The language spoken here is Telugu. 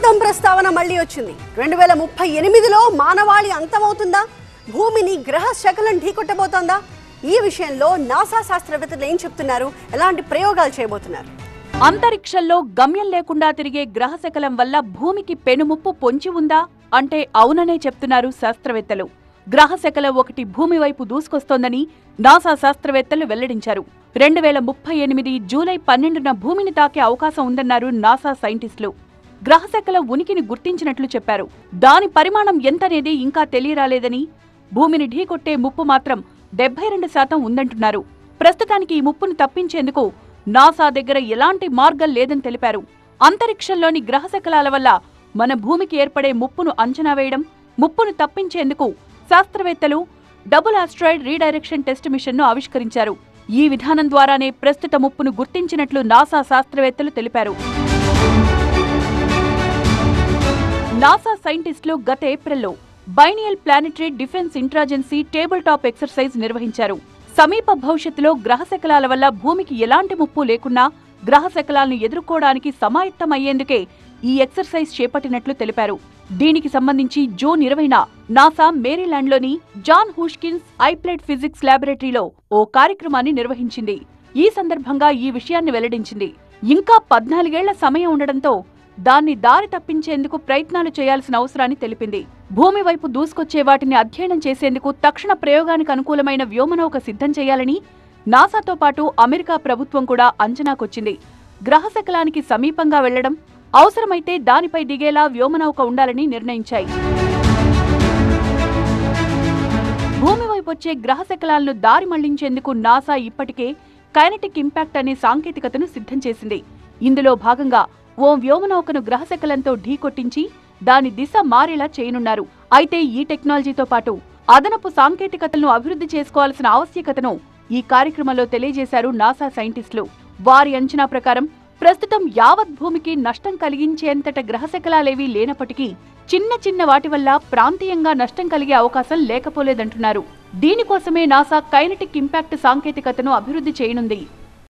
యుద్ధం ప్రస్తావన మళ్ళీ వచ్చింది. 2038లో మానవాళి అంతమవుతుందా? భూమిని గ్రహ శకలం ఢీకొట్టబోతోందా? ఈ విషయంలో నాసా శాస్త్రవేత్తలు ఏం చెప్తున్నారు? ఎలాంటి ప్రయోగాలు చేయబోతున్నారు? అంతరిక్షంలో గమ్యం లేకుండా తిరిగే గ్రహ శకలం వల్ల భూమికి పెనుముప్పు పొంచి ఉందా అంటే అవుననే చెప్తున్నారు శాస్త్రవేత్తలు. గ్రహ శకలం ఒకటి భూమి వైపు దూసుకొస్తోందని నాసా శాస్త్రవేత్తలు వెల్లడించారు. 2038 జూలై 12న భూమిని తాకే అవకాశం ఉందన్నారు నాసా సైంటిస్టులు. గ్రహశకలం ఉనికిని గుర్తించినట్లు చెప్పారు. దాని పరిమాణం ఎంతనేది ఇంకా తెలియరాలేదని, భూమిని ఢీకొట్టే ముప్పు మాత్రం 72% ఉందంటున్నారు. ప్రస్తుతానికి ఈ ముప్పును తప్పించేందుకు నాసా దగ్గర ఎలాంటి మార్గం లేదని తెలిపారు. అంతరిక్షంలోని గ్రహశకలాల వల్ల మన భూమికి ఏర్పడే ముప్పును అంచనా వేయడం, ముప్పును తప్పించేందుకు శాస్త్రవేత్తలు డబుల్ ఆస్ట్రాయిడ్ రీడైరెక్షన్ టెస్ట్ మిషన్ను ఆవిష్కరించారు. ఈ విధానం ద్వారానే ప్రస్తుత ముప్పును గుర్తించినట్లు నాసా శాస్త్రవేత్తలు తెలిపారు. నాసా సైంటిస్టులు గత ఏప్రిల్లో biennial planetary defence interagency tabletop exercise నిర్వహించారు. సమీప భవిష్యత్తులో గ్రహశకలాల వల్ల భూమికి ఎలాంటి ముప్పు లేకున్నా గ్రహశకలాలను ఎదుర్కోవడానికి సమాయత్తమయ్యేందుకే ఈ ఎక్సర్సైజ్ చేపట్టినట్లు తెలిపారు. దీనికి సంబంధించి జూన్ 20న నాసా మేరీలాండ్లోని జాన్ హూష్కిన్స్ ఐప్లైడ్ ఫిజిక్స్ ల్యాబొరేటరీలో ఓ కార్యక్రమాన్ని నిర్వహించింది. ఈ సందర్భంగా ఈ విషయాన్ని వెల్లడించింది. ఇంకా 14 ఏళ్ల సమయం ఉండడంతో దాన్ని దారి తప్పించేందుకు ప్రయత్నాలు చేయాల్సిన అవసరాన్ని తెలిపింది. భూమి వైపు దూసుకొచ్చే వాటిని అధ్యయనం చేసేందుకు తక్షణ ప్రయోగానికి అనుకూలమైన వ్యోమనౌక సిద్ధం చేయాలని నాసాతో పాటు అమెరికా ప్రభుత్వం కూడా అంచనాకొచ్చింది. గ్రహశకలానికి సమీపంగా వెళ్లడం, అవసరమైతే దానిపై దిగేలా వ్యోమనౌక ఉండాలని నిర్ణయించాయి. భూమి వైపొచ్చే గ్రహశకలాలను దారి మళ్లించేందుకు నాసా ఇప్పటికే కైనెటిక్ ఇంపాక్ట్ అనే సాంకేతికతను సిద్ధం చేసింది. ఇందులో భాగంగా ఓ వ్యోమనౌకను గ్రహశకలంతో ఢీకొట్టించి దాని దిశ మారేలా చేయనున్నారు. అయితే ఈ టెక్నాలజీతో పాటు అదనపు సాంకేతికతలను అభివృద్ధి చేసుకోవాల్సిన ఆవశ్యకతను ఈ కార్యక్రమంలో తెలియజేశారు నాసా సైంటిస్టులు. వారి అంచనా ప్రకారం ప్రస్తుతం యావత్ భూమికి నష్టం కలిగించేంతట గ్రహశకలాలేవీ లేనప్పటికీ చిన్న వాటి వల్ల ప్రాంతీయంగా నష్టం కలిగే అవకాశం లేకపోలేదంటున్నారు. దీనికోసమే నాసా కైనెటిక్ ఇంపాక్ట్ సాంకేతికతను అభివృద్ధి చేయనుంది.